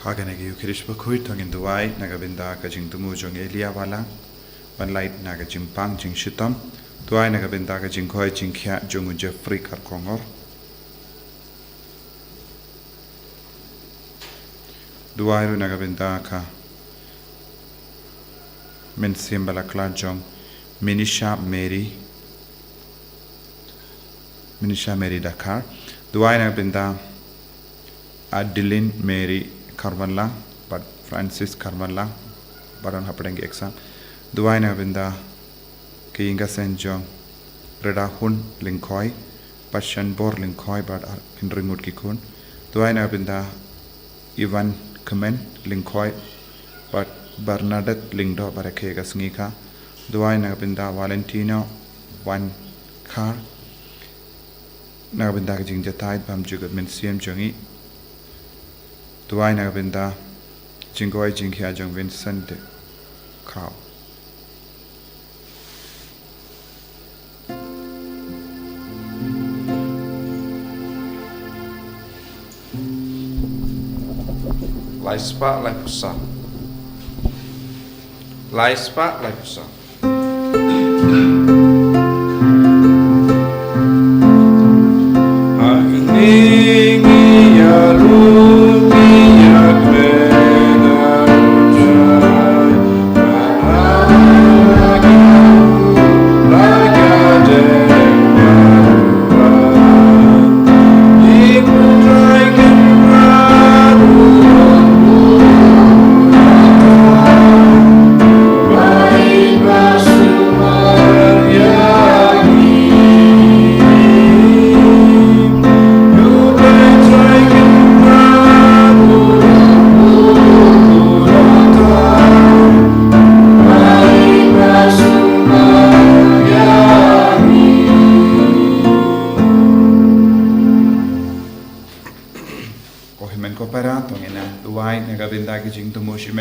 Haganegi ukirish Bakhuid tongin duai nagabinda ka jing tumu jong Elia wala ban light naga jing pang jing shitam duai nagabinda ka jing khoi jing khya jong Jeffrey kar kongor duai ru nagabinda ka men simbala klan jong Minisha Mary Dakar duai nagabinda Adeline Mary Carmela, but Francis Carmela, baron happening exam. Duaina Binda Kinga Saint John, Reda Hun Linkoi, Passion Bor Linkoi, but in remote Kikun. Duaina Binda Ivan Kamen Linkoi, but Bernadette Lindo Barakega Snika. Duaina Binda Valentino, one car. Nabinda Jinjatai, Bam Jugat Minsium Jongi. Duai nagabinda jingoi jingkhia jong Vincent Crow. Laispa Laipusa. Laispa Laipusa.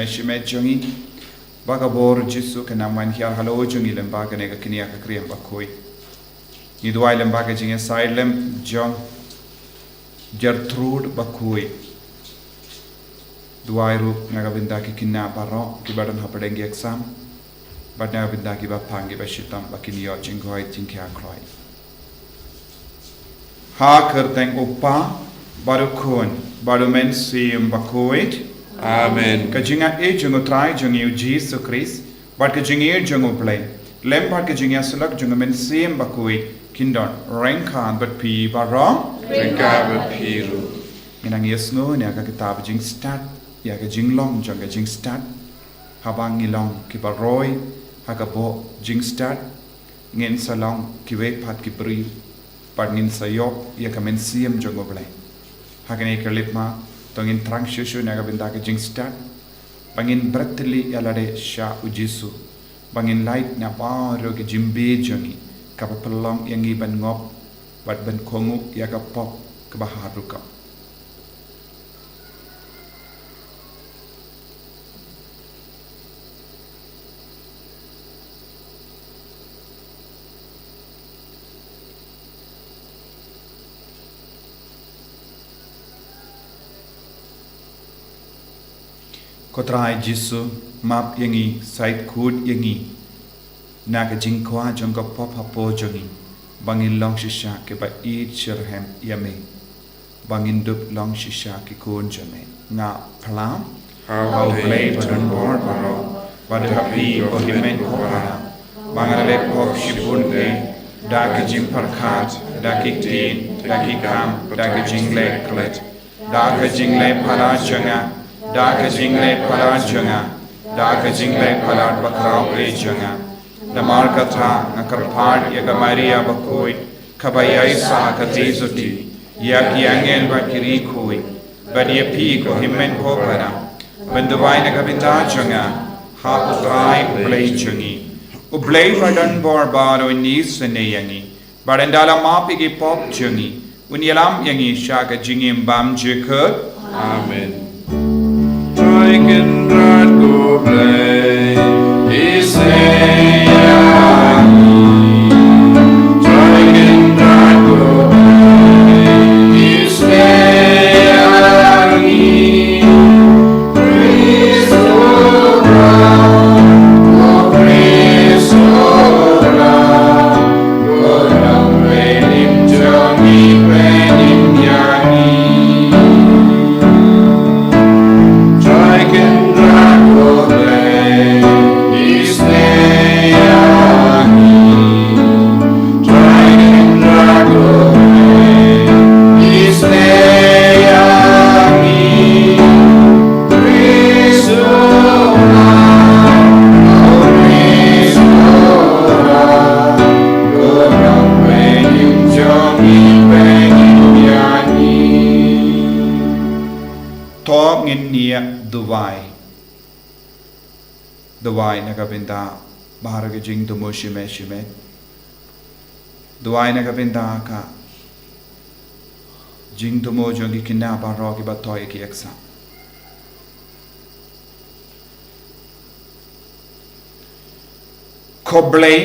Shime Jungi Bagabor Jisu Kanaman here Hello Jungi Lembaga Nega Kinia Kriam Bakhuid. Nidwai Lembagaging Asylum John Gertrude Bakhuid. Duairu Nagavindaki Kina Baro, Kibadan Hapadengi exam, but Navindaki Bapangi Bashitam Bakinio Jingoi Jinkia Croy. Harker thank Upa Barukun Barumen Sim Bakhuid. Amen. Kajinga e jungo try jungi Jesus Christ, but kajinga jungo play. Lempart kajinga sulak jungo men same Bakhuid kindon rankan but pi barong Renka but piru. Inang yesno niaga kitab jing stat yaga jinglong junga jing stat habang ilong kibaroy hagabo jing stat ngin salong kiwe pat kibri but ngin sayop yaga men same jungo play. Hagane kalipma Tongin trang shushu nagabinda ke jing stat bangin bratli yalade sha ujisu bangin light na paro ke jimbe jongi kapapalong yangi ban ngop bat ban kongu yaga pop ke baharuka Kotrai Jisu map yangi side kud yangi naga jingkwa jonga pop hapo jongi bangin long shisha ke ba eat shirhem yame bangin dup long shisha ke kun jame nga plam How play turn board baro but happy ohimen kopara bangale pop shibunde daki jim parkat daki tin daki kam daki jingle klet daki jingle para jonga Daka jingle palat junga, Daka jingle palat bakrao pre junga. The markata nakarpad yaga Maria Bakhuid, Kabayai sa katizuti, Yaki angel bakiri kui, Badia piko himmen kopara, Benduwai nagabinda junga, Ha utrai ublay jungi, Ublay padan borbaro nis seneyangi, Barandala mapigi pop jungi, Unyalam yangi shaka jingim bam jikut. Amen. Can Palei, Sngi, Dragon Palei, Sngi, Duwai nakabinda baharaga jing dumo shime shime Duwai nakabinda ka jing dumo jongi kinna baro ki batoy ki eksa Koblei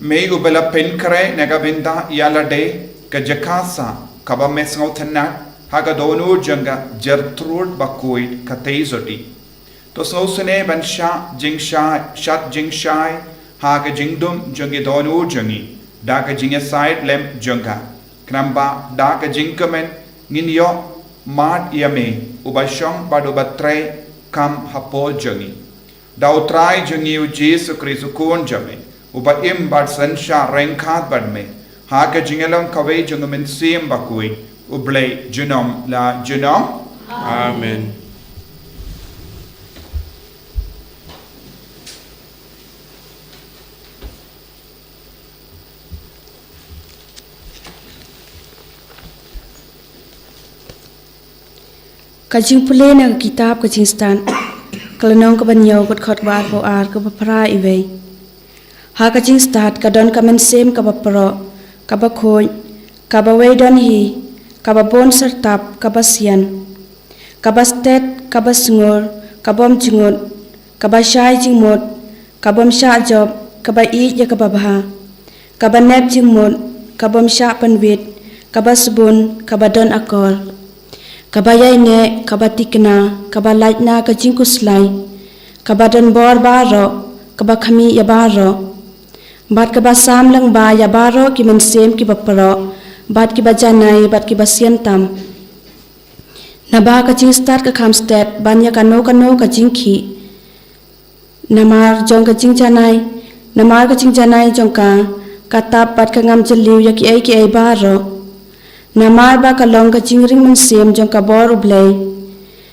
me ubela penkre nakabinda yala de ka jakasa kaba mesngau thanna haga donu janga Gertrude Bakhuid ka teizoti To sosune ban sha jing shai shat jing shai ha ka jingdum jungi donu jungi da ka jinga side lem junga knamba da ka jingkamen ngin yo mat yame ubashong badu batre kam hapo jungi da utrai jungi u Jesu Kristu kun jame uba im bad san sha renkhat bad me ha ka jingalam kawai jungamen sim bakui ublei junom la junom Amen. Kajing pulih na kitab kajing stan kalanong kabanyaw kot khot war ho ar ka bapra iwe ha kajing stat kadon kamen sem ka bapro ka bakhoy ka baway don hi ka babon sertap ka basian ka bastet ka basngor ka bom jingot ka basyai jingmot ka bom sha job ka ba I ya ka babha ka banep jingmot ka bom sha panwit ka basbun ka badon akol Kabayay ne kabatikna kabalatna kajingkuslay kabadan bor baro kabakami yabaro bat kabasam lang ba yabaro ki mensem ki baparo bat ki bajanay bat ki basiantam naba kajing start ka kamstet banya kano kajingki namar jong kajing janay jong ka katap bat ka ngam jeliw ya ki ay baro Namar ba kalong ka jingring mensem jong ka bor ublay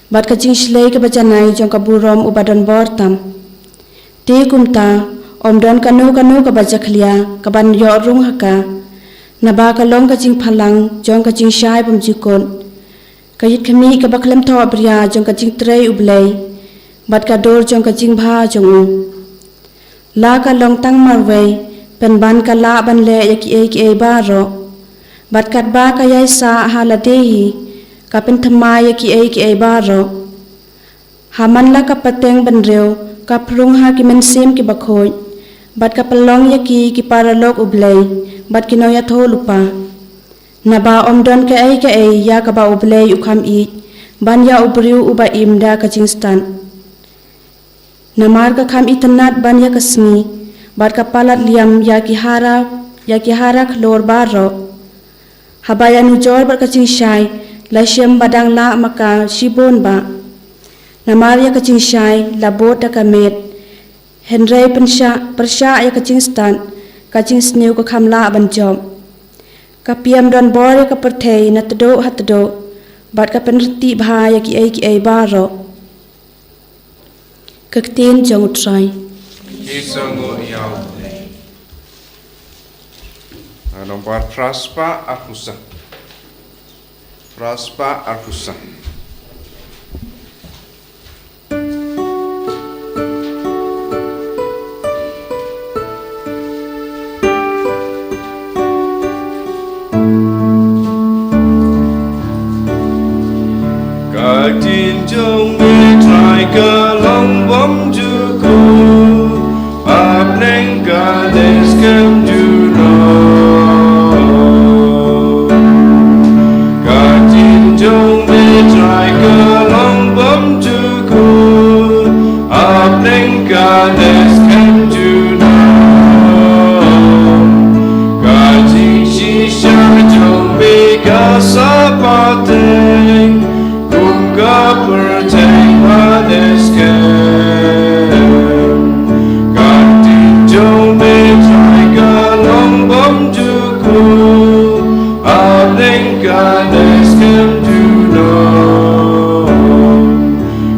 bat ka jing shlay ka bajanay jong ka burom ubadon bortam Ti kumta omdon kanu ka bajaklia ka ban yo rung haka naba kalong ka jing phalang jong ka jing shai bum jikon ka yit khami ka baklam tho abria jong ka jing trei ublay bat ka dor jong ka jing bha jong la ka long tang marway pen ban ka la ban le ki baro Bat kat ba kayay sa haladehi kapin thamaya ki ay baro haman la kapateng banrew kaprung ha ki mensem ki bakhoy bat kapalong ya ki paralok ublay bat kinoya tholupa naba omdon ka ay ya ka ba ublay ukham I ban ya ubriu uba imda ka jingstan namar ka kham itanat ban ya kasmi bat kapalat liam ya ki hara khlor baro Habayan ujor berkacing syai, lasyam badang la maka shibon ba. Namarya kacing syai, labot da kamet. Henry persya ya kacing stan, kacing snew ka kamla banjom. Kapiam don bor ya kapertay na tado hatado, bat ka penrti bha ya ki ay baro. Kaktin jong utray. Isango yaw. Nomor Praspa Arkusa. Các tin trong mê trai cả lòng bóng dư How then God has come to know.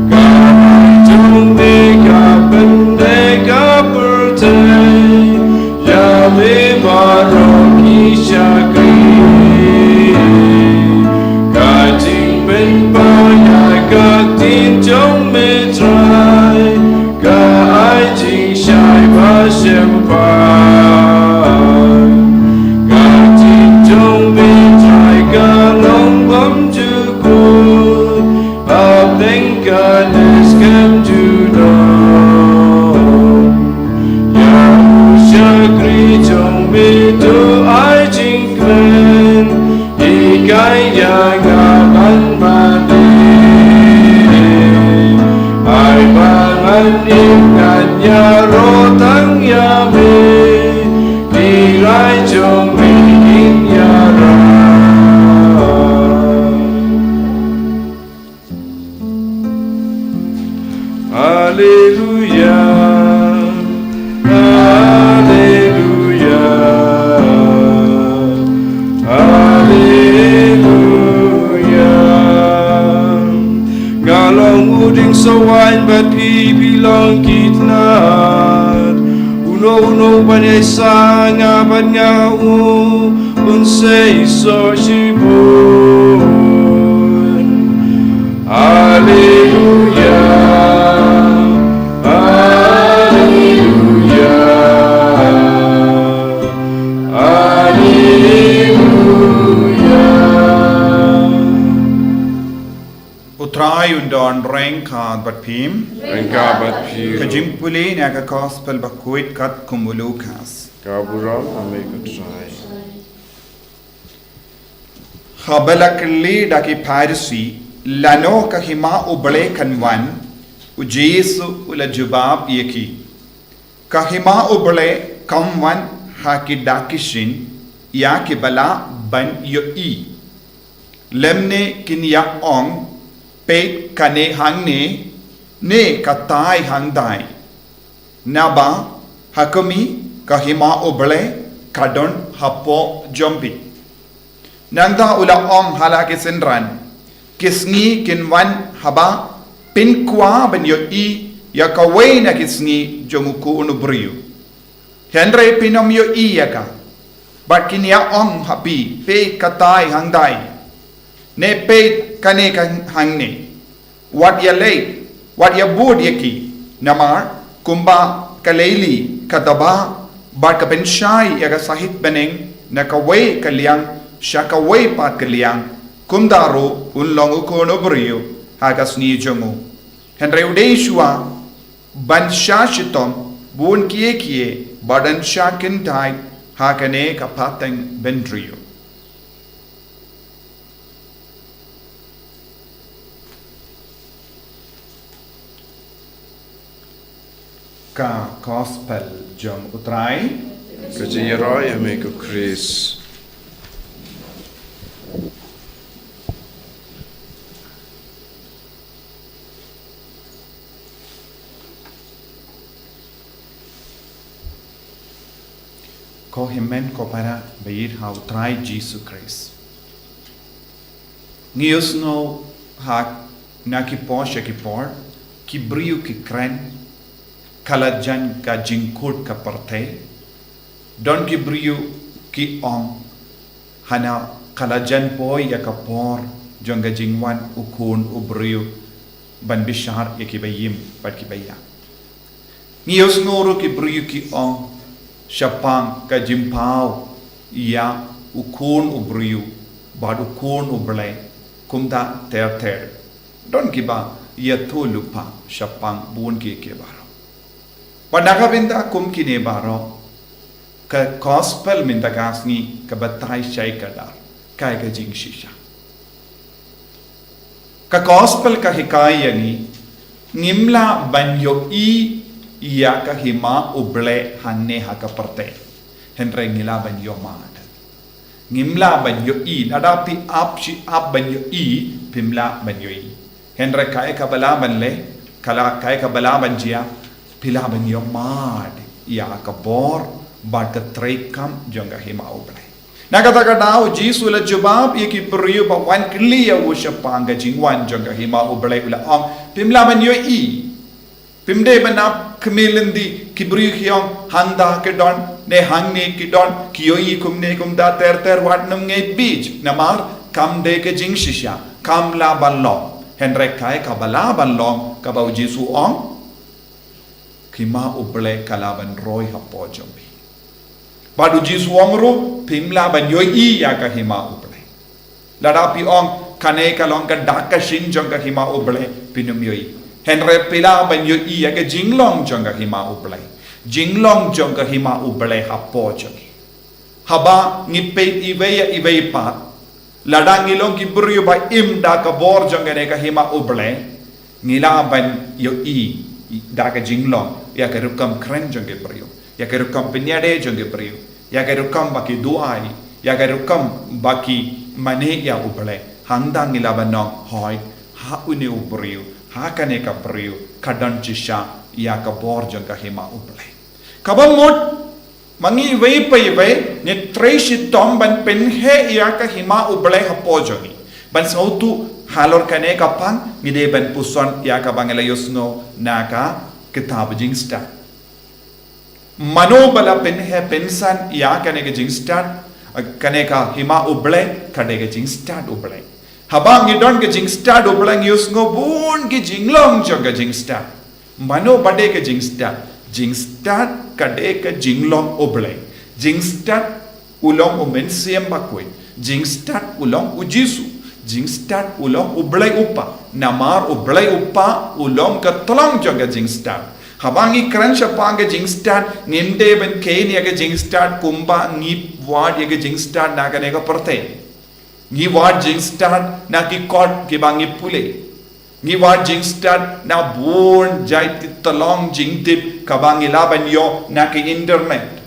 God don't make up and make up her time. Yahweh Baroki Shakri. God ting ben baya God ting jong me try. God I ting shai ba shem pai. God ting jong me try. God long bum to good. How then God has come to know. Shakri trong mi tu ai chinh kren i cái ya nga ban ma đi ai ban an im ngàn ya ro tăng ya mi đi lai trong mi in ya ra. Hallelujah. Uding sawan but belong kitnat uno banay sanga banya unsay so shibun. Hallelujah. Hallelujah. Utrai undon rengkad bat pim. Rengkad bat pim. Kajimpuli naga gospel Bakhuid kat kumulukas. Kaburam amekutrai. Khabalakli daki Parsi lano kahima ubale kanwan ujesu ula jubab yeki. Kahima ubale kamwan haki dakishin ya kibala ban yoi. Lemne kinya ong pet kane hangne ne katai hangdai naba hakumi kahima ubale kadon hapo jombi nangda ula ong halake senran kisngi kinwan haba pinkwa ben yo i yakaway na kisngi jomuku unubriyu henre pinom yo i yaka but kinya ong hapi pe katai hangdai ne pet kane hangne what ya late what ya bood yaki namar kumba kaleli kadaba bar kapen shai yaga sahit beneng nakaway kalyang shakaway pat kalyang kumdaro unlong ukono brio hagas ni jomu henre udeshua ban shashitom bun kie badan shakin dai hakane kapateng bendrio. Ka gospel jom utrai Kajirai ameko Chris. ko himen ko para beir ha utrai Jesus Christ. Ngios no ha nakipo shakipor ki brio ki kren kalajan ka jingkut ka parte don ki brio ki ong hana kalajan poi ya ka por jonga jingwan ukun ubrio ban bishar ya ki bayim pat ki baya nios ngoro ki brio ki ong shapang ka jimpau ya ukun ubrio bad ukun ublai kumda ter don ki ba ya thulupa shapang bun ki ke baro Padaka binta kum kine baro ka gospel minta kasni ka batai shai kadar kai ka jing shisha ka gospel ka hikaya ni ngimla banyo i ya ka hima uble hanne ha ka parte henre ngila banyo mad ngimla banyo i nadapi apshi ap banyo i pimla banyo i henre kai ka bala banle kala kai ka bala banjia pilaban yung mad ya ka bor bad ka trekam jonga hima ublay Nakata-kata Jisu la jawab iki beriu ba wan clear wo syapang ka jingwan jong ka hima ublay ula ong pimlaman yo i pimde banap kemelendi kiberiu hiong handa ke don ne hangni ki don kiyoi kumne kumda ter wat nam ngai bij namar kam de ke jing shisha kam la balong henrek kai ka bala balong ka bau Jisu ong kima ublay kalaban roy hapo jombi Badu Jisu ong ru pimla ban yo i ya ka hima ublay ladapi ong kane ka long ka dak ka shin jong ka hima ublay pinum yo i henre pila ban yo i ya ka jinglong jong ka hima ublay jinglong jong ka hima ublay hapo jong haba ngipet iwe pat ladang ngilong ki buryo ba im da ka bor jong ka hima ublay ngila ban yo i da ka jinglong ya ka rukam kren jong ke buryo ya ka rukam penyade jong ke buryo ya ka rukam baki duai ya ka rukam baki mane ya ublay hangdang ngila banong hoy ha uni ubriyo ha kane ka briyo kadan chisha ya ka bor jong ka hima ublay kabamot mangi wei pai wei ne treshi tom ban pen he ya ka hima ublay hapo jongi ban sautu halor kane ka pang ngide ban puson ya ka bangela yosno naka kitab jingsta mano bala pen he pensan ya kane ka jingsta kane ka hima ublay kade ka jingsta ublay habang idon ka jingsta ublay yosno bun ki jinglong jong ka jingsta mano bade ka jingsta kade ka jinglong ublay jingsta ulong umensiam Bakhuid jingsta ulong ujisu jingsta ulong ublay upa namar ublay upa ulong ka tolong jong ka jingsta habangi kran syapang ke jingstad nginde ben kene ke jingstad kumba ngi ward ke jingstad na ka nega perte ngi ward jingstad na ki kot ki bangi pule ngi ward jingstad na born jai tolong jingtip ka bangi laban yo na ki internet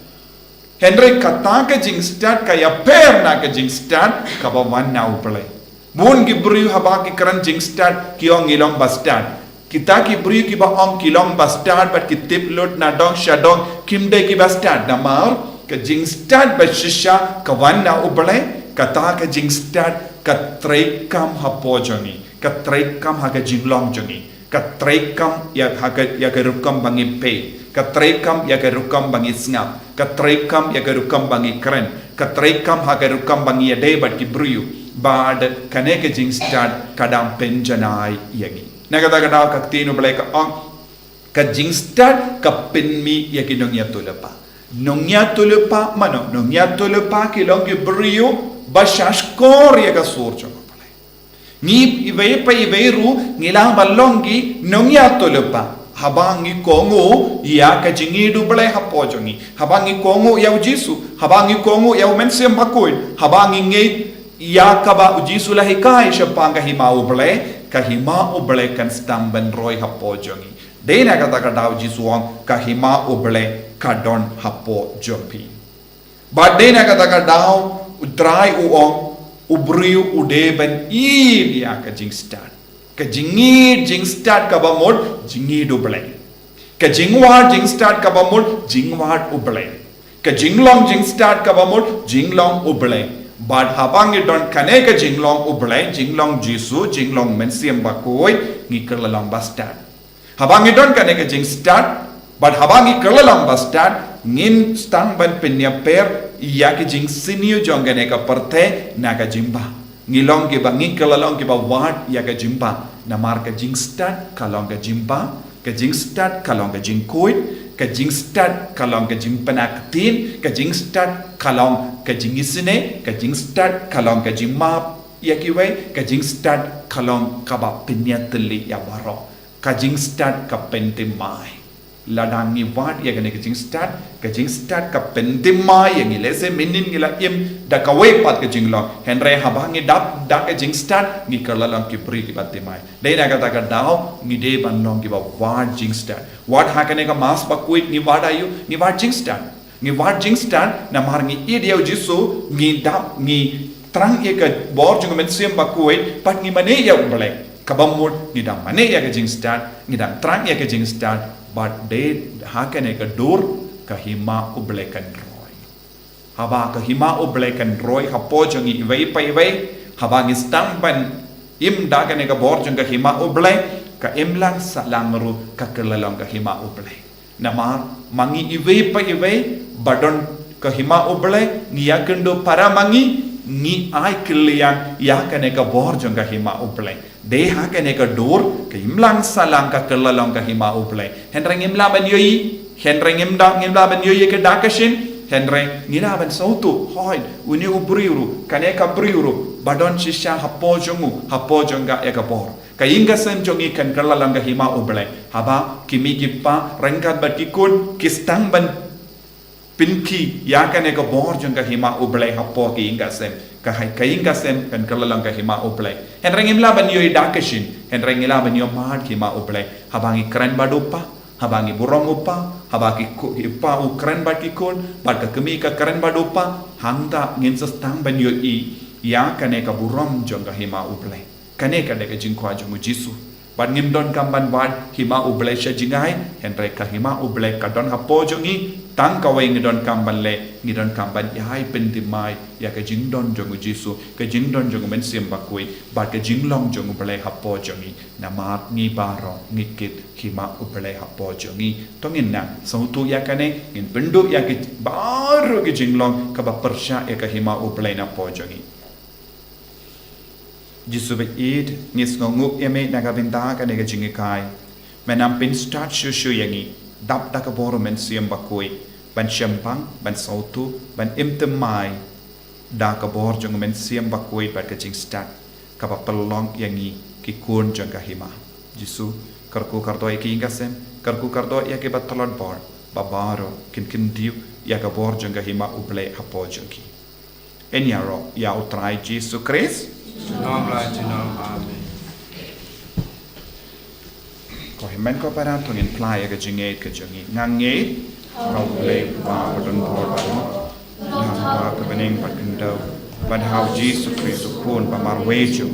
henry kata ke jingstad ka ya per na ke jingstad ka ba wan na uple bun ki bri habaki kran jingstad ki ong ilong bastad kita ki beri ki ba ong kilong bastard bat ki tip lot na dong shadong kimde ki bastard namar ka jingstad ba shisha ka wanna ublay kata ka jingstad ka trekam hapo jongi ka trekam ha ka jinglong jongi ka trekam ya ka rukam bangi pe ka trekam ya ka rukam bangi snap ka trekam ya ka rukam bangi kren ka trekam ha ka rukam bangi ade bat ki briu bad kane ka jingstad kadam penjanai yagi Nagada-gada ka tino balay ka ang ka jingstad ka pinmi ya kinongya tulapa. Nongya tulapa mano nongya tulapa kilong brio bashaskor ya ka surcho balay. Ni iwe pa iwe ru ngilang balonggi nongya tulapa. Habang ngi kongo ya ka jingidu balay hapo jongi. Habang ngi kongo ya Jisu, habang ngi kongo ya mensiam Bakhuid, habang ngi ya ka ba Jisu lahi kai syapang ka hima ublay kahima ublay kan stamban roy hapo jongi dena kata kadaw Jisuang kahima ublay kadon hapo jopi but dena kata kadaw udray uong ubriu udeben iya ka jingstad ka jingstad ka bamod jingid ublay ka jingwad jingstad ka bamod jingwad ublay ka jinglong jingstad ka bamod jinglong ublay but habang idon kane ka jinglong ublay jinglong Jisu jinglong mensiam Bakhuid ngikerlalang bastard habang idon kane ka jingstad but habang ngikerlalang bastard ngin stang ban penyaper iya ki jing sinio jong kane ka perte na ka jimba ngilong ki ba ngikerlalang ki ba ward ya ka jimba namar ka jingstad kalong ka jimba ka jingstad kalong ka jingkuid ka jingstad kalong ka jingpanaktin ka jingstad kalong ka jingisine ka jingstad kalong ka jingmap yakiwe ka jingstad kalong ka ba pinyatli ya baro ka jingstad ka pentimai ladang ni wad ya ka jingstad ka pentimai yang ilese minin ngila im da ka we pat ka jinglong henre habangi dap da ka jingstad ni kalalang ki pri ki batimai dei na kata ka daw ni de banlong ki ba wad jingstad wad hakane ka mas Bakhuid ni wad ayu ni wad jingstad ni wad jingstad na mar ni ideau Jisu ni dap ni trang ye ka bor jung mensiam Bakhuid pat ni mane ya ublay kabamut ni dam mane ya ka jingstad ni dam trang ya ka jingstad but they hakane ka dur kahima ublay kan roy haba ka hima oble kan roi hapo jongi vei pai vei haba ngi stang ban im da ka ne ka bor jong ka hima oble ka imlang salang ru ka kelalong ka hima oble nama mangi ivei pai vei badon ka hima oble ngi yakendo para mangi ngi ai kilian ya ka ne ka bor jong ka hima oble deha ka ne ka dor ka imlang salang ka kelalong ka hima oble henreng imla ban yoi henreng imla ban yoi ka dakashin henreng ngira ban sautu hoi uni ubriuru kane ka briuru badon shisha hapo jonga eka bor kayinga sen jongi kan kelalanga hima oble haba kimi gipa rengkat batikun kistang ban pinki ya kane ka bor jonga hima oble hapo kayinga sen kayinga sen kan kelalanga hima oble henreng imla ban yoi dakashin henreng ila ban yo mad hima oble habangi keren badupa habangi burong upa habaki ipa ukren bakikon barka kemi ka keren badopa handa ngin sestang ban yo I ya kane ka burong jonga hima uble kane ka de ka jingkwa jongu jisu ban ngim don kamban wad hima uble sha jingai henre ka hima uble ka don hapo jongi tang ka wai ngidon kamban le ngidon kamban yai pendimai ya ka jingdon jongu jisu ka jingdon jongu men sim bakui barka jinglong jongu ble hapo jongi namat ngi baro ngikit hima uble hapo jongi tongin na sautu ya kane ngin pendu ya ki baru ki jinglong ka ba persya ya ka hima uble na po jongi jisu be id ngis ngonguk eme naga binta ka nega jingikai menam pin start shushu yangi dap da ka boro men sim bakui ban shempang ban sautu ban imtemai da ka bor jong men sim bakui ba ka jing start ka ba pelong yangi ki kun jong ka hima jisu karku kardo ki ingasem karku kardo ya ke batalon bor babaro kin diu ya ka bor jong ka hima uble hapo jongi enyaro ya utrai jisu Christ Amen. Ko himen ko para tongin playa ka jinge ka jongi ngange kau boleh ba badon bor ba yang ba ka bening patendo ban how Jesus Christ kun ba marwejo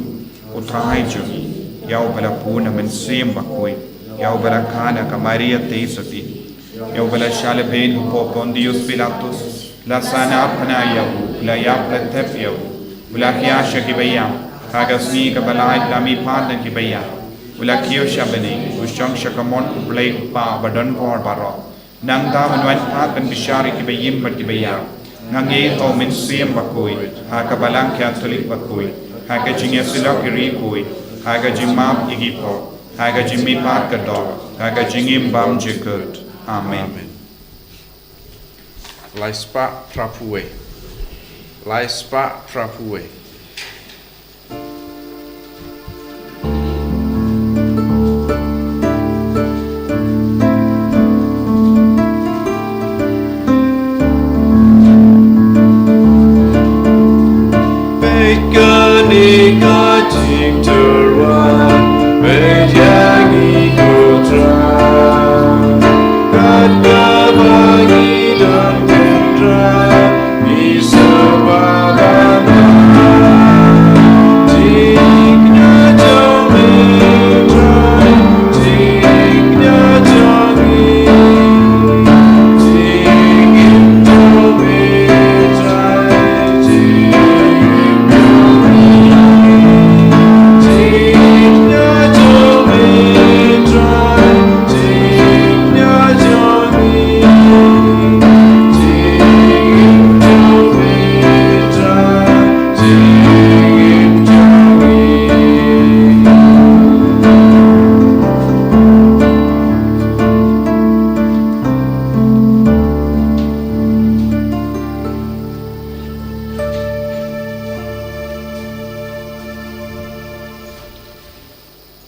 utrai jongi yau bala puna men sim ba koi yau bala kana ka Maria teisoti yau bala shale ben po Pontius Pilatus la sana apna yau la yapla tep yau Ula kiasha kibaya, kagasni kabalai lami padan kibaya. Ula kiosha beni, ushang shakamon ublay upa badan bor baro. Nang da manwan padan bishari kibayim bat kibaya. Ngangi to min siyam bakui, hakabalang katolik bakui, hakajing esila kirikui, hakajimab igipo, hakajimi pakador, hakajingim bam jikut. Amen. Laispa Prapue. Laispa Prapue. Bekani kajing terwan, bejangi kutra, kata bagi dan kendra.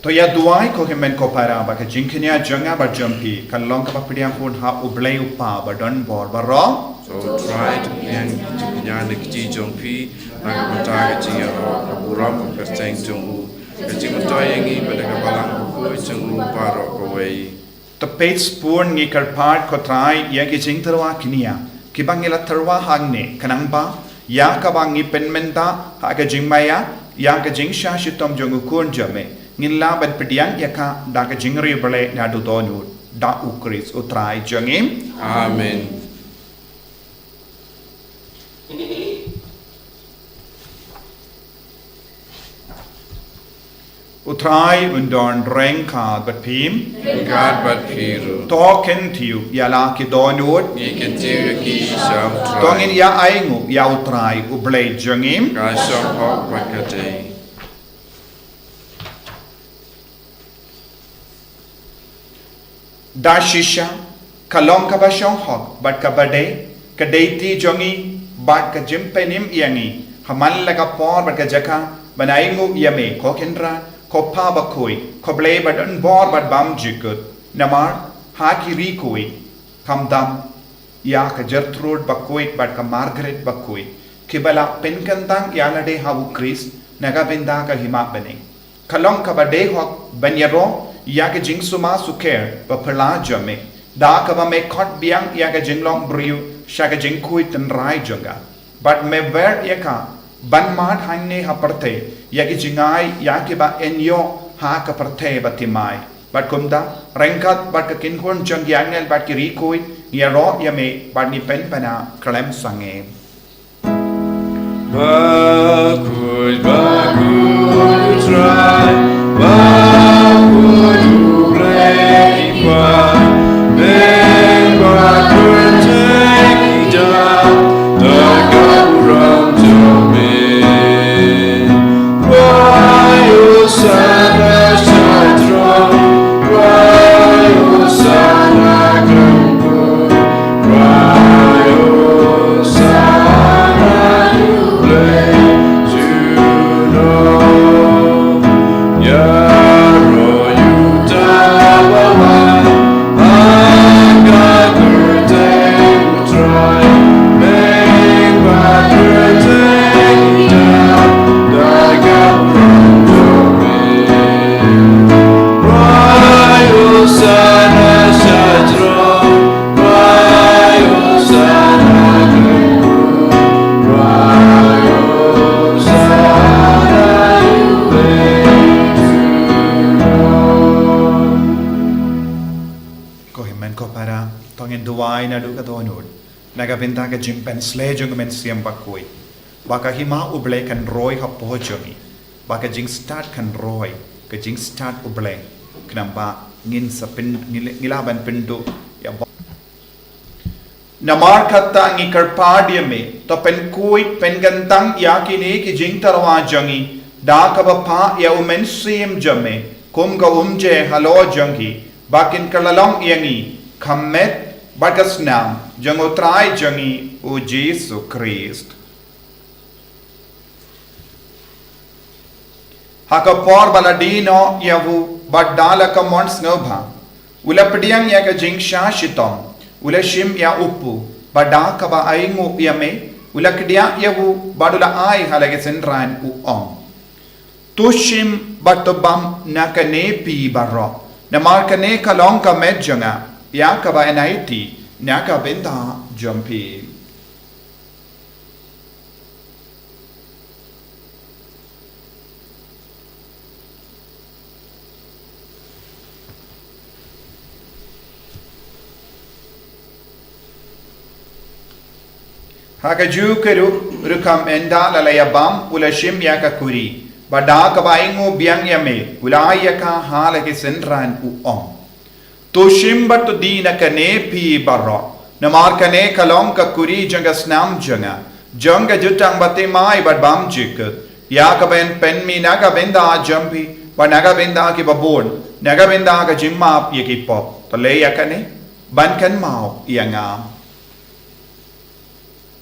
To ya duai ko himen ko para ba ka jinknya janga ba jampi kalong ka papidiang pun ha ublay upa ba don bor ba ro So try to yang jinknya nekji jongpi naga mata kecing ya ka buram ka teng jongu ka jingmata yangi pada ka balang ko jongu paro ko wei. to page spoon ngi karpat ko try ya ki jing terwa kinia ki bangila terwa hangne kanang ba ya ka bangi penmenta ha ka jingmaya ya ka jingsha shitom jongu kun jame ngin la ban pediang ya ka da ka jingri bale na du donu da ukris utrai jangim Amen. Utrai undon renka but pim. God but Piru. Talking to you, yala ki donut. Ye can do ki shall Tongin try. ya aingu ya utrai ublay jungim. God shall hawk like a day. Dashisha kalong kabashong hog but kabade kadati jongi but ka jimpenim yangi haman laga por but ka jaka banaingu yame ko kendra ko pa bakhuid ko ble but un bor but bam jikut namar haki rikui kamdam ya ka Gertrude Bakhuid but ka Margaret Bakhuid kibala penkantang yalade hawu Chris nagabenda ka hima bane kalong kabade hog banyaro ya ke jing suma suker ba pala jame da ka ba me khot biang ya ke jing long briu sha ke jing khui tan rai jonga but me ver ya ka ban mat hangne ha parte ya ke jingai ya ke ba enyo ha ka parte ba timai but kumda rengkat but ka kin kon jang yangel but ki ri khui ya ro ya me but ni pen pana klem sange Bakhuid, Bakhuid, try. Bakhuid, you play fun. Then Bakhuid, take it down. The Gauram to me. Why you sad shine strong? Why you sad come? Why you sad? Nagabinda ka jimpen slejung men siam bakui baka hima uble kan roy ha pojomi baka jing start kan roy ka jing start uble knamba ngin sa pin ngilaban pindu ya namar khatta ngi karpadia me to pen kui pen gantang yakini ki jing tarwa jangi da ka ba pa ya umen sim jame kum ga umje halo jangi bakin kalalong yangi khammet bakas nam jango trai jangi o Jesus Christ haka por baladino yavu badala ka mons ngobha ulapdiang ya ka jingsha shitom ulashim ya upu bada ka ba aingu yame ulakdia yavu badula ai halage senran u om tushim batobam nakane pi barro namarkane kalong ka medjanga ya ka ba enaiti naka benda jumpi haka jukeru rukam enda lalayabam ulashim yaka kuri bada ka ba ingo biang yame ulayaka halage senran u om Tushimba to dina kane pi barro. Namar kane kalong ka kuri janga snam janga. Janga jutang bate mai bad bam jikut. Ya ka ben pen mi naga benda jampi. Ba naga benda ki babon. Naga benda ka jimma yaki pop. Palei ya kane. Ban kan mau yanga.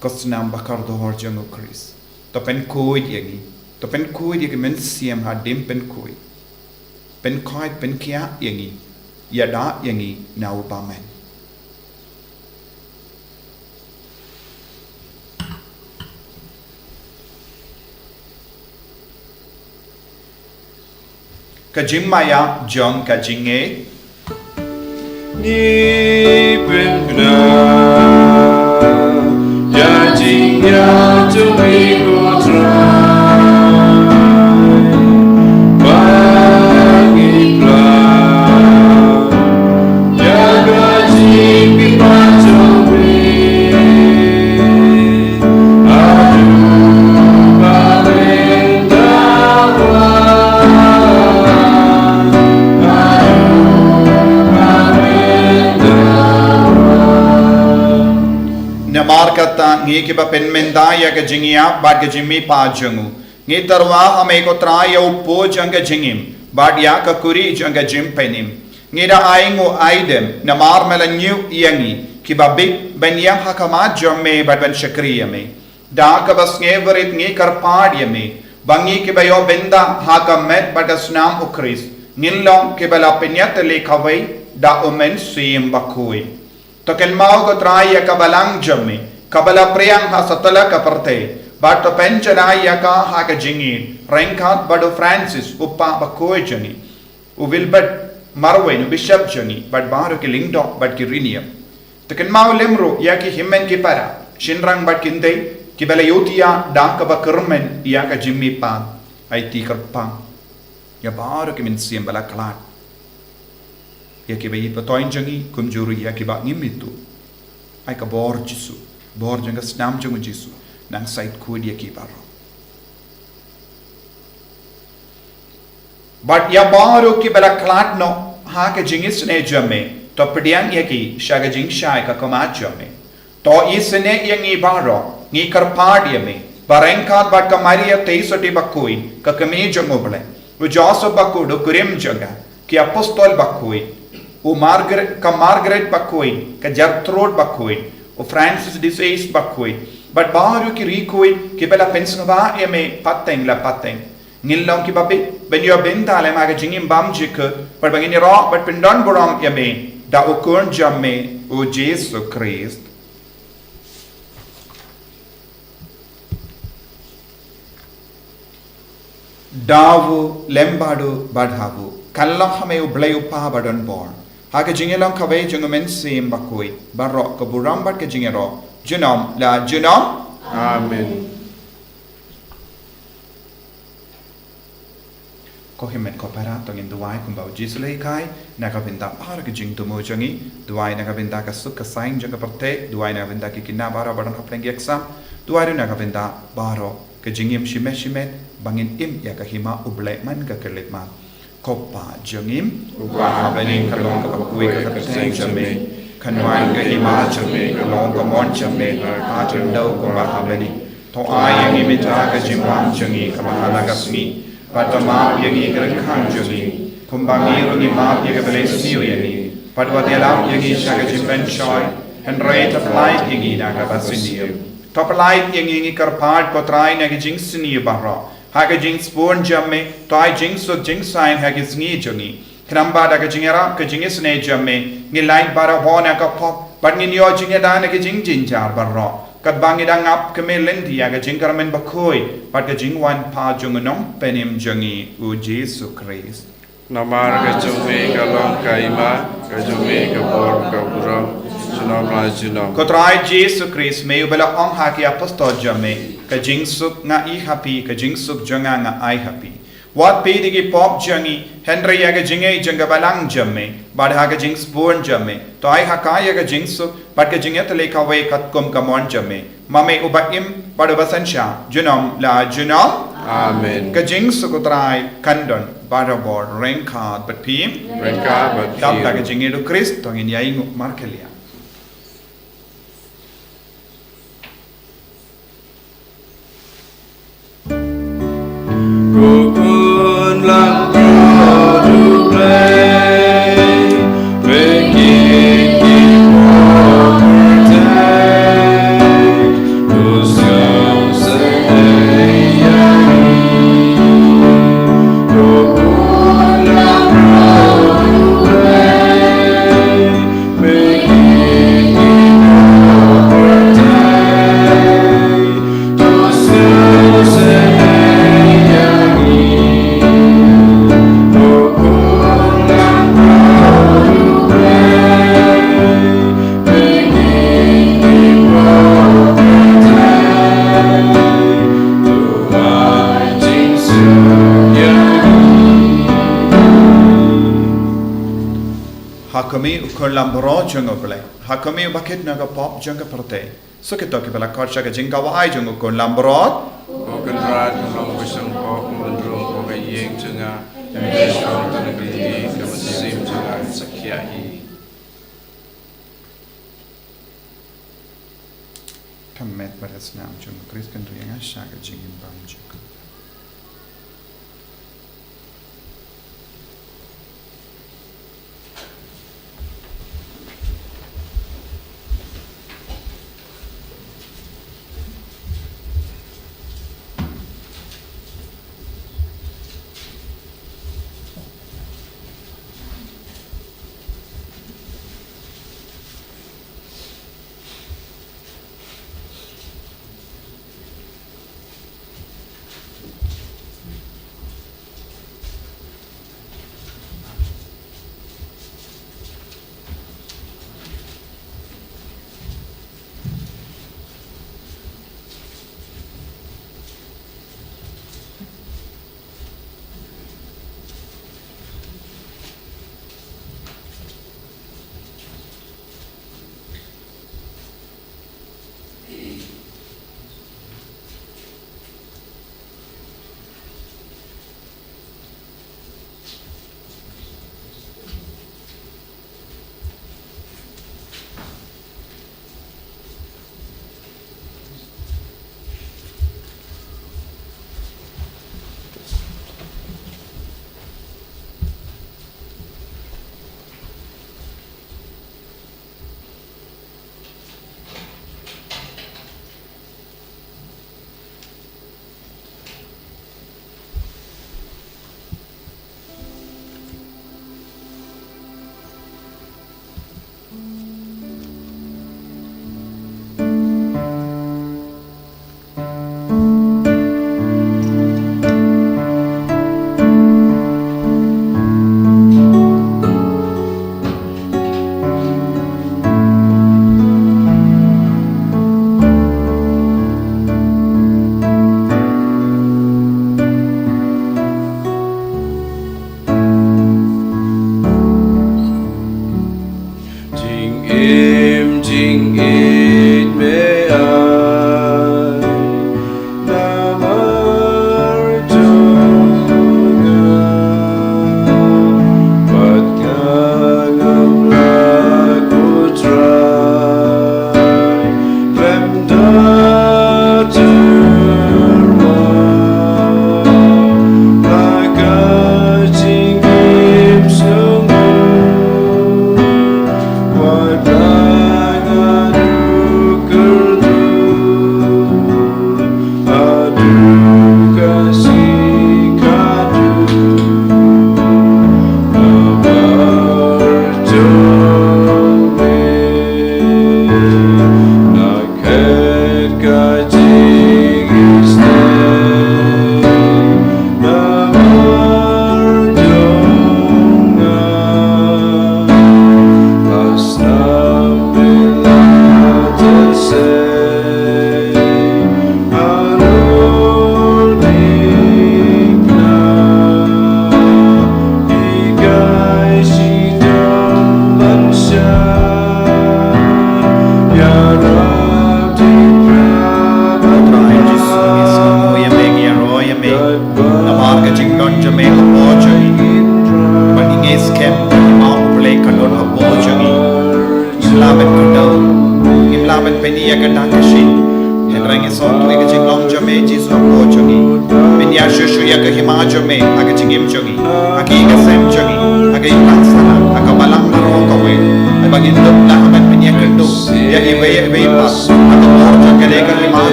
Kosnam bakar dohor jango Chris. To pen kuid yangi. To pen kuid yaki men siam ha dim pen kuid. Pen kuid pen kia yangi. Yada yangi nau bamen. Kajimaya jong kajinge. Ni pengna ya jingya jumi kutra. ngi ki ba pen mendaya ka jingia bad ka jimmi pa jungu ngi tarwa ame ko traya upo janga jingim bad ya ka kuri janga jim penim ngi da aingo aidem na mar melanyu yangi ki ba big ben yang hakama jamme bad ben shakriya me da ka bas ngeverit ngi karpad yame bangi ki ba yo benda hakamet bad asnam ukris ngilong ki ba la penyat le kawai da omen sim Bakhuid token mau ko traya ka balang jamme kabala priyang ha satala ka parte but to penchalaya ka ha ka jingi renkat badu Francis uppa Bakhuid jani u wilbert marwen bishop jani but baru ki lingdo but ki rinium token mau lemro ya ki himmen ki para shinrang but kinde ki bala yotia da ka ba kermen ya ka jimmi pa ai ti karpa ya baru ki min sim bala klat ya ki bayi patoin jangi kumjuru ya ki ba ngimitu ai ka bor jisu bor janga snam jangu jisu nang sait ku dia ki baro but ya baru ki bala klat no ha ka jingis ne jame to pediang ya ki shaga jing shai ka kama jame to isne yangi baro ngi karpad yame barengkat bat ka maria teisoti Bakhuid ka kame jangu bale u Joseph Bakhuid kurim janga ki apostol Bakhuid o Margaret Bakhuid ka Gertrude Bakhuid o Francis Disease Bakhuid but baru ki Bakhuid ki bela pensnova eme pateng la pateng ngilong ki babi ben yo benta le maga jingim bam jik but bangini ro but pendon borom eme da o kun jamme o Jesus Christ davu lembadu badhavu kallah hame ublay upa badon born Haka jingelong kawai jungumen sim Bakhuid barok ke burambat ke jingero junom la junom Amen. Ko himet ko para tongin duai kumbau jislei kai naga binda para ke jing tumo jangi duai naga binda ka suk ka sain janga parte duai naga binda ki kinna bara badan haplen ki exam duai naga binda baro ke jingim shime bangin im ya ka hima ublek man ka kelit man Kopa jangim Upa bening kalong ka Bakhuid ka kaseng jame Kanwan ka hima jame Kalong ka mon jame Patin daw ko baha bening To ay yang imita ka jimwang jangi Kamala ka smi Patamap yang ikarang jangi Kumbangi rungi map yang kabalesiyo yangi Padwatialap yang isya ka jimben choy Henry taplait yang ina ka basiniyo Taplait yang ingi karpad Kotray na ka jing siniyo bahra Haka jing spoon jamme, toy jing so jing sign haka sngi jungi. Kramba da ka jingera ka jingis ne jamme, ngi light bara hona ka pop, but ngi yo jingeda na ka jing jinjar barro. Kat bangi da ngap ka me lendi ya ka jing karmen Bakhuid, but ka jing wan pa jungunong penim jungi u Jesus Christ. Namar ka jume ka long ka ima, ka jume ka bor ka buram, junom la junom. Kotrai Jesus Christ me ubela ong haki apostol jamme. Ka jingsuk nga I happy, ka jingsuk janga nga I happy. Wat pedigi pop jangi, Henry ya ka jingay janga balang jamme, bad ha ka jings born jamme, to I hakaya ka jingsuk, bad ka jingat le ka way kat kum ka mon jamme. Mame ubaim, bad ubasan siya, junom la junom. Amen. Ka jingsuk utray kandon, bad abor, renkad, bat pim. Renkad, bat pim. Tapta ka jingido Christ, tongin yaing markelia. Rukun lang produk play, begini property, usul sendiri. Rukun lang produk play, begini property, usul sendiri. Hakami ukolambro jungo bele. Hakami bakit naga pop junga parte. So kita ke bela korcha ke jingga wahai jungo kolambro. Okenrat long wisang pop mendrung ko yeng junga. Yeshon tanagiti kamasim junga sakyahi. ทำเม็ดบัตรสนามจนคริสกันตัวยังชากจริงบางจุด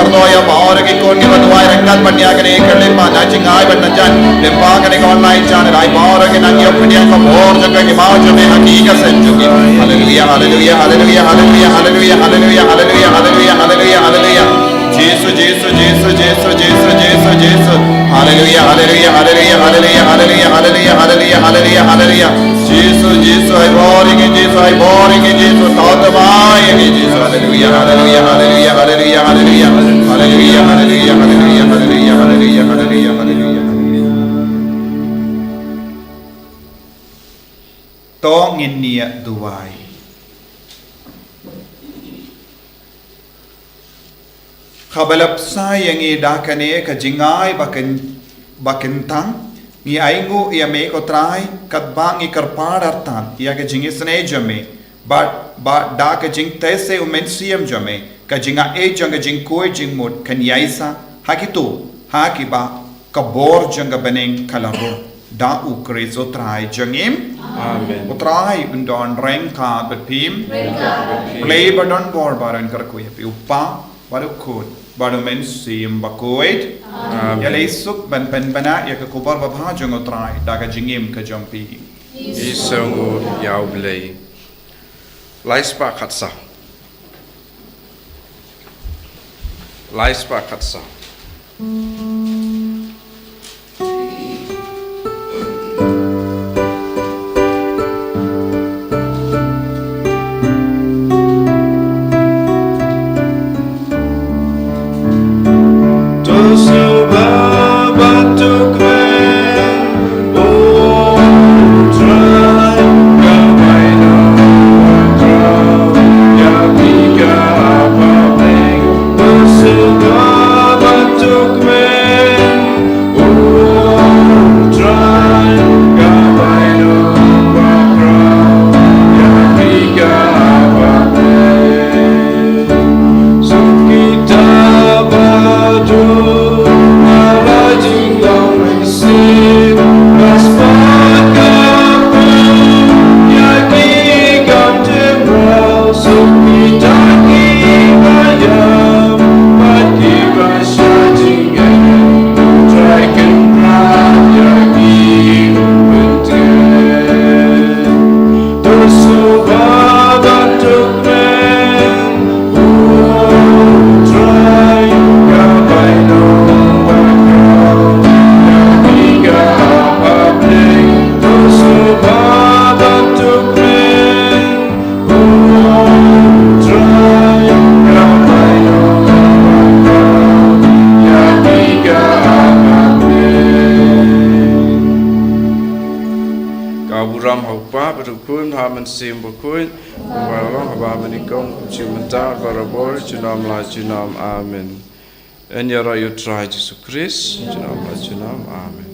Kau toya power ki kon ki badwai rangkat panya kene kerle pa na jingai ban jan lempa kene online channel ai power ke nang yo punya ko bor jaga ki mau jame hakikat senjuki haleluya haleluya haleluya haleluya haleluya haleluya haleluya haleluya haleluya haleluya Jesus Jesus Jesus Jesus Jesus Jesus Jesus haleluya haleluya haleluya haleluya haleluya haleluya haleluya haleluya haleluya Jesus Jesus ai boring Jesus ai boring Jesus tadamai Jesus haleluya haleluya haleluya haleluya haleluya haleluya haleluya haleluya haleluya haleluya haleluya haleluya to ngin nia duai khabalap sa yangi dakane ka jingai bakin tang ngi aingu ia me ko trai kat bangi karpar artan ia ka jingi sne jame ba da ka jing tese umensiam jame ka jinga e janga jing koi jing mut kan yaisa hakitu hakiba kabor janga beneng kalaro da ukrezo trai jangim Amen. utrai undon rengka betpim play badon bor baran karkuya pi upa barukut barumen sim Bakhuid ya leisuk ban bana ya ka kubar babha jang utrai da ka jingim ka jampi Isangu yau Palei. Laispa katsa. Laispa katsa. Sim Bakhuid, Mawkhlam Habamanikom, Chumanta, Varabor, Junam La Junam, Amen. And Yara you try Jesus Christ, Junam La Junam, Amen.